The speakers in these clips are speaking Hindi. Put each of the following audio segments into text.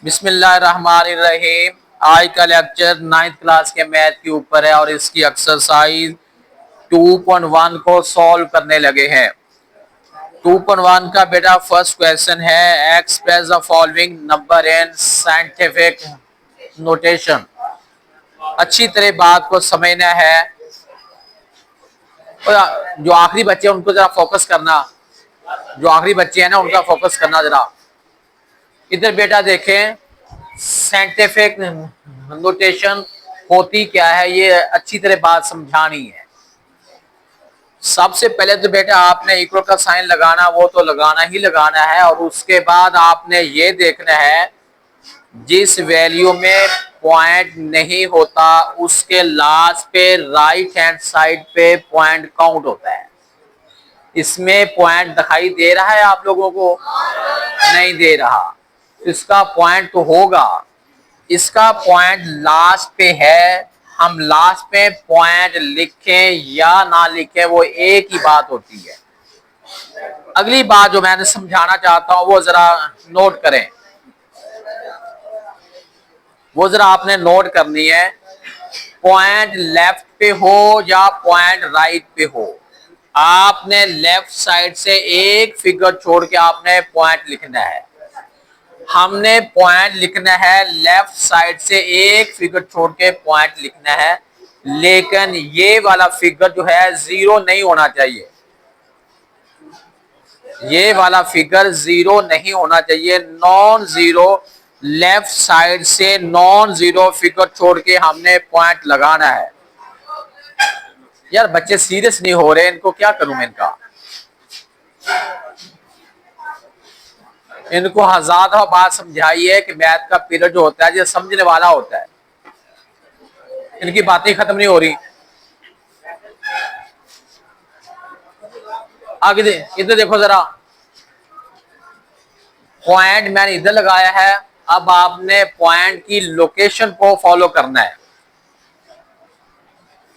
बिस्मिल्लाहिर्रहमानिर्रहीम। आज का लेक्चर 9th क्लास के मैथ के ऊपर है और इसकी एक्सरसाइज 2.1 को सॉल्व करने लगे हैं। 2.1 का बेटा फर्स्ट क्वेश्चन है, express the following number in scientific notation. अच्छी तरह बात को समझना है। जो आखिरी बच्चे हैं उनको जरा फोकस करना, जो आखिरी बच्चे हैं ना उनका फोकस करना जरा। इधर बेटा देखें, साइंटिफिक नोटेशन होती क्या है, ये अच्छी तरह बात समझानी है। सबसे पहले तो बेटा आपने इक्वल का साइन लगाना, वो तो लगाना ही लगाना है, और उसके बाद आपने ये देखना है जिस वैल्यू में पॉइंट नहीं होता उसके लास्ट पे राइट हैंड साइड पे पॉइंट काउंट होता है। इसमें पॉइंट दिखाई दे रहा है आप लोगों को? नहीं दे रहा। इसका पॉइंट तो होगा, इसका पॉइंट लास्ट पे है। हम लास्ट पे पॉइंट लिखें या ना लिखें वो एक ही बात होती है। अगली बात जो मैंने समझाना चाहता हूं वो जरा नोट करें, वो जरा आपने नोट करनी है। पॉइंट लेफ्ट पे हो या पॉइंट राइट पे हो, आपने लेफ्ट साइड से एक फिगर छोड़ के आपने पॉइंट लिखना है। हमने पॉइंट लिखना है लेफ्ट साइड से एक फिगर छोड़ के पॉइंट लिखना है, लेकिन ये वाला फिगर जो है जीरो नहीं होना चाहिए। ये वाला फिगर जीरो नहीं होना चाहिए, नॉन जीरो। लेफ्ट साइड से नॉन जीरो फिगर छोड़ के हमने पॉइंट लगाना है। यार बच्चे सीरियस नहीं हो रहे, इनको क्या करूं मैं? इनको हजार दफा बात समझाई है कि मैथ का पीरियड जो होता है ये समझने वाला होता है। इनकी बातें खत्म नहीं हो रही। आगे इधर देखो जरा, पॉइंट मैंने इधर लगाया है। अब आपने पॉइंट की लोकेशन को फॉलो करना है।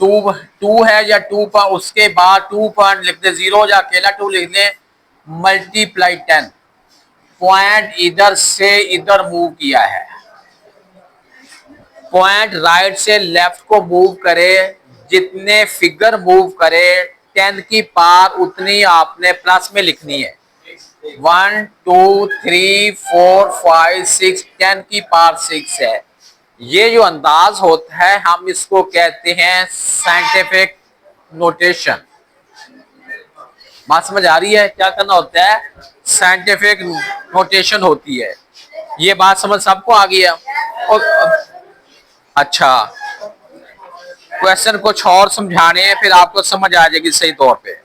टू है या उसके बाद 2 पॉइंट लिख दे, जीरो या अकेला 2 लिख दे, मल्टीप्लाई 10। पॉइंट इधर से इधर मूव किया है। पॉइंट राइट से लेफ्ट को मूव करे, जितने फिगर मूव करे 10 की पार उतनी आपने प्लस में लिखनी है। 1 2 3 4 5 6, 10 की पार 6 है। ये जो अंदाज होता है हम इसको कहते हैं साइंटिफिक नोटेशन। बात समझ आ रही है? क्या करना होता है? साइंटिफिक नोटेशन होती है। ये बात समझ सबको आ गई है? और अच्छा, क्वेश्चन कुछ और समझाने हैं फिर आपको समझ आ जाएगी सही तौर पे।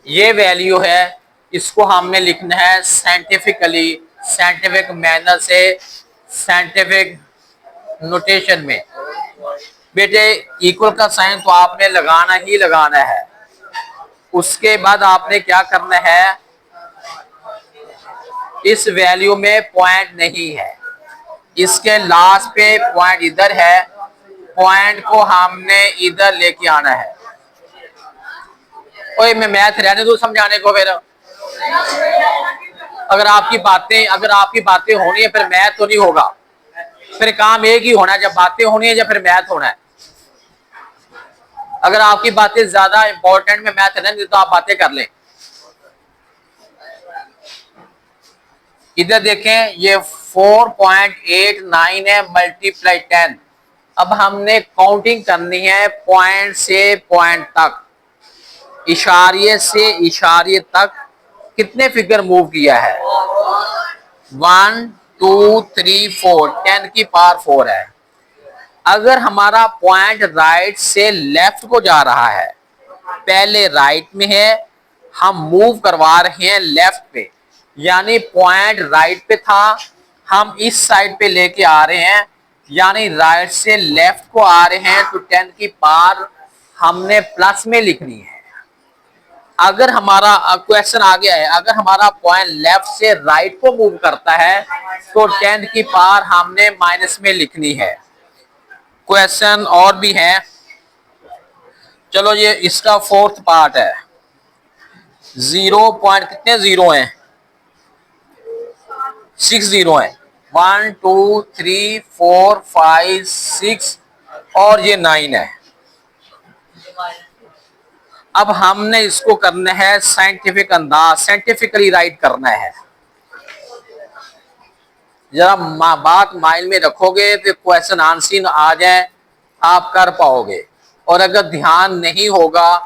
ये वैल्यू है, इसको हमने लिखना है साइंटिफिकली, साइंटिफिक मैनर से, साइंटिफिक नोटेशन में। बेटे इक्वल का साइन तो आपने लगाना ही लगाना है। उसके बाद आपने क्या करना है, इस वैल्यू में पॉइंट नहीं है, इसके लास्ट पे पॉइंट इधर है, पॉइंट को हमने इधर लेके आना है। ओए मैं मैथ रहने दूं समझाने को? फिर अगर आपकी बातें होनी है फिर मैथ तो नहीं होगा। फिर काम एक ही होना है, जब बातें होनी है या फिर मैथ होना है। अगर आपकी बातें ज्यादा इंपॉर्टेंट में मैथ रहने तो आप बातें कर लें। इधर देखें, ये 4.89 है मल्टीप्लाई 10। अब हमने काउंटिंग करनी है पॉइंट से पॉइंट तक, इशारे से इशारे तक कितने फिगर मूव किया है। 1 2 3 4, 10 की पावर 4 है। अगर हमारा पॉइंट राइट से लेफ्ट को जा रहा है, पहले राइट में है, हम मूव करवा रहे हैं लेफ्ट पे, यानी पॉइंट राइट पे था, हम इस साइड पे लेके आ रहे हैं, यानी राइट से लेफ्ट को आ रहे हैं, तो 10 की पावर हमने प्लस में लिखनी है। अगर हमारा क्वेश्चन आ गया है, अगर हमारा पॉइंट लेफ्ट से राइट को मूव करता है तो 10 की पावर हमने माइनस में लिखनी है। क्वेश्चन और भी है, चलो ये इसका फोर्थ पार्ट है। 0 पॉइंट कितने जीरो हैं? 6 जीरो हैं। 1 2 3 4 5 6 और ये 9 है। अब हमने इसको करना है साइंटिफिक अंदाज, साइंटिफिकली राइट करना है। जरा बात माइंड में रखोगे तो क्वेश्चन आंसर आ जाए आप कर पाओगे, और अगर ध्यान नहीं होगा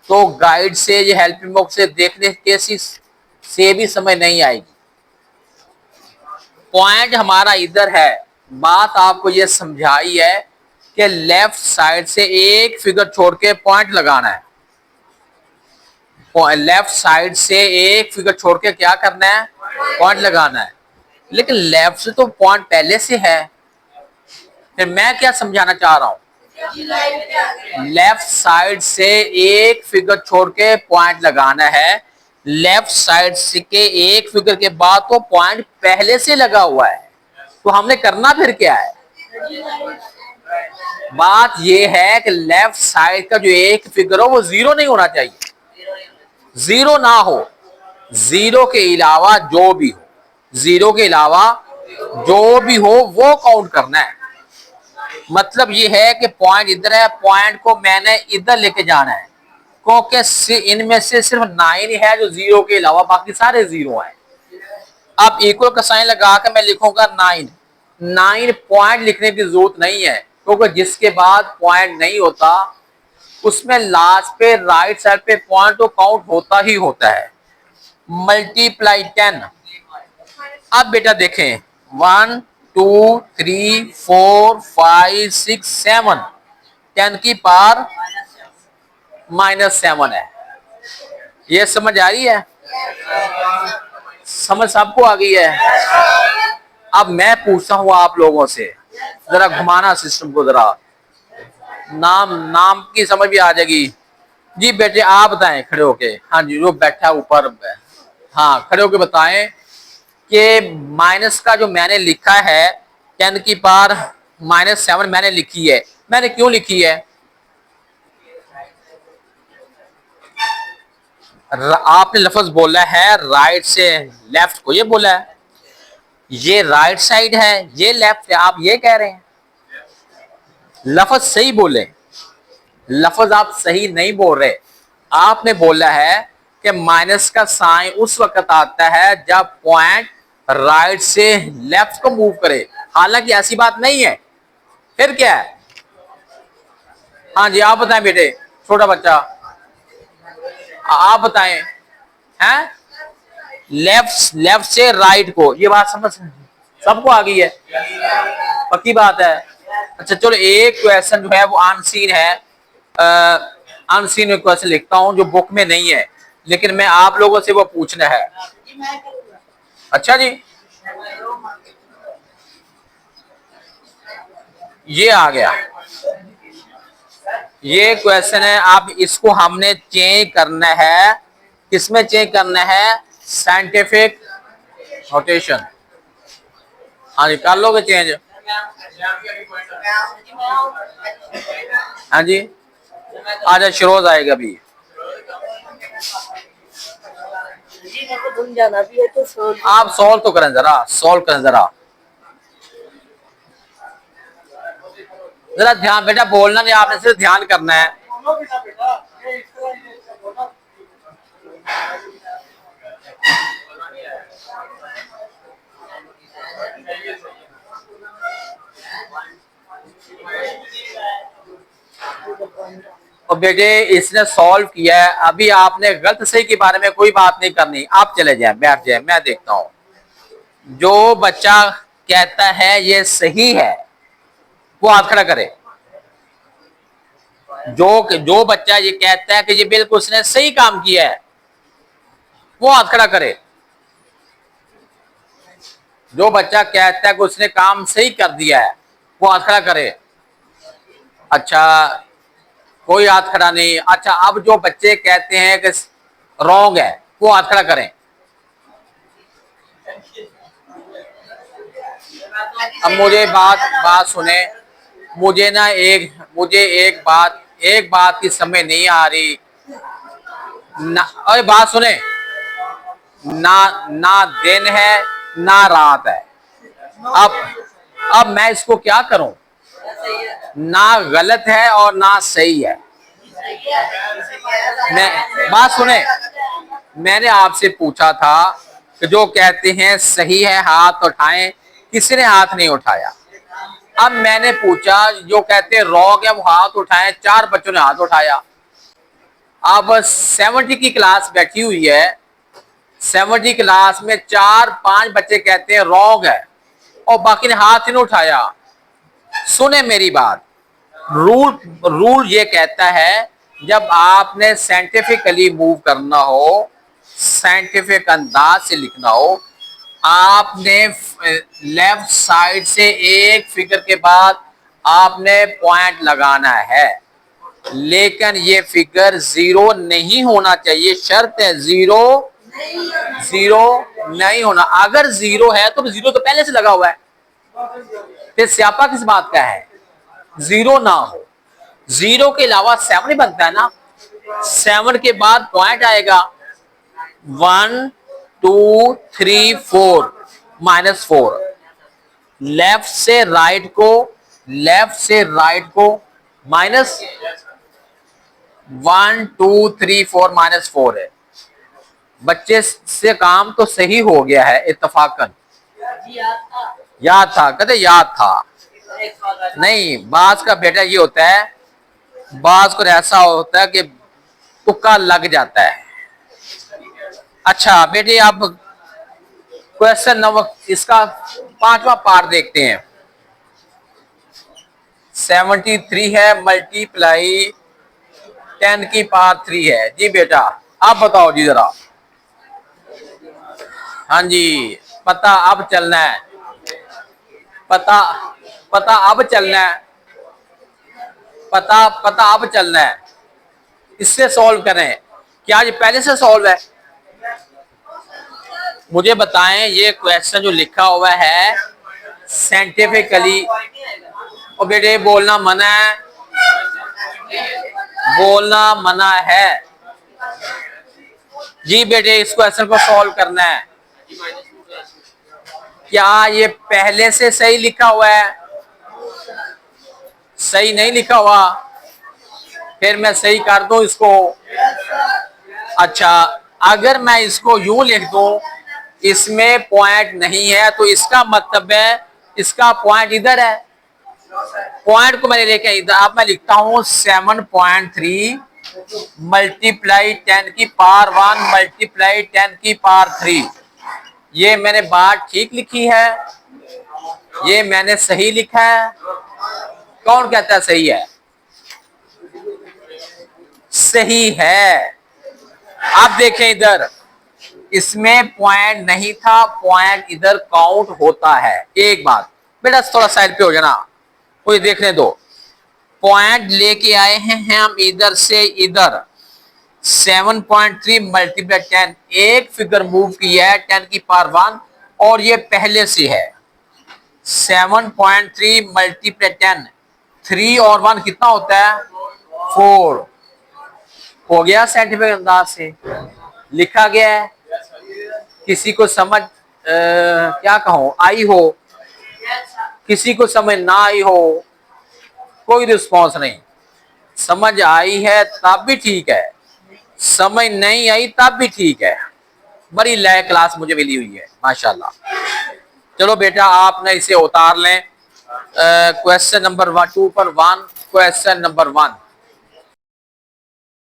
तो गाइड से ये हेल्पिंग बुक से देखने के से भी समझ नहीं आएगी। पॉइंट हमारा इधर है। बात आपको ये समझाई है कि लेफ्ट साइड से एक फिगर छोड़ के पॉइंट लगाना है। लेफ्ट साइड से एक फिगर छोड़ के क्या करना है? पॉइंट लगाना है। लेकिन लेफ्ट से तो पॉइंट पहले से है। फिर मैं क्या समझाना चाह रहा हूं? लेफ्ट साइड से एक फिगर छोड़ के पॉइंट लगाना है। लेफ्ट साइड से के एक फिगर के बाद तो पॉइंट पहले से लगा हुआ है, तो हमने करना फिर क्या है? बात यह है कि लेफ्ट साइड का जो एक फिगर हो वो जीरो नहीं होना चाहिए। जीरो ना हो, जीरो के अलावा जो भी हो, जीरो के अलावा जो भी हो वो काउंट करना है। मतलब ये है कि पॉइंट इधर है, पॉइंट को मैंने इधर लेके जाना है, क्योंकि इनमें से सिर्फ 9 है जो जीरो के अलावा बाकी सारे जीरो हैं। अब इक्वल का साइन लगा के मैं लिखूंगा 9। 9 पॉइंट लिखने की जरूरत नहीं है, क्योंकि जिसके बाद पॉइंट नहीं होता उसमें लास्ट पे राइट साइड पे पॉइंट तो काउंट होता ही होता है। मल्टीप्लाई 10। अब बेटा देखें 1 2 3 4 5 6 7, 10 की पावर -7 है। ये समझ आ रही है? समझ सबको आ गई है? अब मैं पूछता हूं आप लोगों से, जरा घुमाना सिस्टम को, जरा नाम नाम की समझ भी आ जाएगी। जी बेटे आप बताएं खड़े होके। हाँ जी, जो बैठा ऊपर, हाँ खड़े होके बताएं कि माइनस का जो मैंने लिखा है 10 की पावर -7 मैंने लिखी है, मैंने क्यों लिखी है? आपने लफ्ज बोला है राइट से लेफ्ट को, ये बोला है ये राइट साइड है, ये लेफ्ट है, आप ये कह रहे हैं। लफ्ज सही बोले, लफ्ज आप सही नहीं बोल रहे। आपने बोला है कि माइनस का साइन उस वक्त आता है जब पॉइंट राइट से लेफ्ट को मूव करे, हालांकि ऐसी बात नहीं है। फिर क्या है? हाँ जी आप बताएं बेटे, छोटा बच्चा आप बताएं। हैं लेफ्ट लेफ्ट से राइट को, ये बात समझ सबको आ गई है? पक्की बात है। अच्छा चलो एक क्वेश्चन जो है वो अनसीन है, अनसीन में क्वेश्चन लिखता हूं जो बुक में नहीं है, लेकिन मैं आप लोगों से वो पूछना है। अच्छा जी, ये आ गया, ये क्वेश्चन है। आप इसको हमने चेंज करना है, किसमें चेंज करना है? Scientific notation. हाँ जी कर लोगे चेंज? हाँ जी आज शरोज आएगा अभी। आप सॉल्व तो करें, जरा सॉल्व करें, जरा जरा ध्यान, बेटा बोलना नहीं, आपने सिर्फ ध्यान करना है। और बेटे इसने सॉल्व किया है, अभी आपने गलत सही के बारे में कोई बात नहीं करनी, आप चले जाएं, बैठ जाएं, मैं देखता हूं। जो बच्चा कहता है ये सही है वो हाथ खड़ा करे। जो बच्चा ये कहता है कि ये बिल्कुल उसने सही काम किया है वो हाथ खड़ा करे। जो बच्चा कहता है कि उसने काम सही कर दिया है वो हाथ खड़ा करे। अच्छा कोई हाथ खड़ा नहीं। अच्छा अब जो बच्चे कहते हैं कि रॉन्ग है वो हाथ खड़ा करें। अब मुझे बात बात सुने, मुझे एक बात एक बात की समझ नहीं आ रही ना। अरे बात सुने, ना ना दिन है ना रात है। अब अब मैं इसको क्या करूं? ना गलत है और ना सही है। मैं बात सुने, मैंने आपसे पूछा था कि जो कहते हैं सही है हाथ उठाएं, किसी ने हाथ नहीं उठाया। अब मैंने पूछा जो कहते हैं रॉन्ग है वो हाथ उठाएं, 4 बच्चों ने हाथ उठाया। अब 70 की क्लास बैठी हुई है, 70 क्लास में 4-5 बच्चे कहते हैं रॉन्ग है और बाकी ने हाथ ही नहीं उठाया। सुने मेरी बात, रूल रूल ये कहता है जब आपने साइंटिफिकली मूव करना हो, साइंटिफिक अंदाज से लिखना हो, आपने लेफ्ट साइड से एक फिगर के बाद आपने पॉइंट लगाना है, लेकिन ये फिगर जीरो नहीं होना चाहिए। शर्त है जीरो नहीं होना। अगर जीरो है तो जीरो तो पहले से लगा हुआ है, फिर स्यापा किस बात का है? जीरो ना हो। जीरो के अलावा 7 बनता है ना, 7 के बाद पॉइंट आएगा 1 2 3 4 -4। लेफ्ट से राइट को माइनस 1 2 3 4 -4 है। बच्चे से काम तो सही हो गया है इत्तफाकन। याद था, कहते याद था। नहीं, बाज का बेटा ये होता है, बाज को ऐसा होता है कि तुक्का लग जाता है। अच्छा बेटे, अब क्वेश्चन नंबर इसका 5वां पार्ट देखते हैं। 73 है मल्टीप्लाई 10 की पावर 3 है। जी बेटा आप बताओ जी जरा। हाँ जी, पता अब चलना है, पता पता अब चलना है, पता अब चलना है। इससे सॉल्व करें। क्या ये पहले से सॉल्व है? मुझे बताएं ये क्वेश्चन जो लिखा हुआ है साइंटिफिकली। और बेटे बोलना मना है, बोलना मना है। जी बेटे इस क्वेश्चन को सॉल्व करना है। क्या ये पहले से सही लिखा हुआ है? सही नहीं लिखा हुआ, फिर मैं सही कर दूं इसको। अच्छा, अगर मैं इसको यूं लिख दूं इसमें पॉइंट नहीं है तो इसका मतलब है इसका पॉइंट इधर है। पॉइंट को मैंने लेके इधर, अब मैं लिखता हूं 7.3 मल्टीप्लाई 10 की पावर 1 मल्टीप्लाई 10 की पावर 3। ये मैंने बात ठीक लिखी है, ये मैंने सही लिखा है। कौन कहता है सही है? सही है। आप देखें इधर, इसमें पॉइंट नहीं था, पॉइंट इधर काउंट होता है। एक बात बेटा थोड़ा साइड पे हो जाना, कोई देखने दो। पॉइंट लेके आए हैं हम इधर से इधर। 7.3 मल्टीप्लाई 10, एक फिगर मूव किया है 10 की पावर 1 और ये पहले से है। 7.3 मल्टीप्लाई 10, 3 और 1 कितना होता है? 4। हो गया साइंटिफिक अंदाज से लिखा गया है। किसी को समझ क्या कहूं आई हो, किसी को समझ ना आई हो, कोई रिस्पॉन्स नहीं। समझ आई है तब भी ठीक है, समझ नहीं आई तब भी ठीक है। बड़ी लायक क्लास मुझे मिली हुई है माशाल्लाह। चलो बेटा आप ना इसे उतार लें। क्वेश्चन नंबर 2 पर 1, क्वेश्चन नंबर 1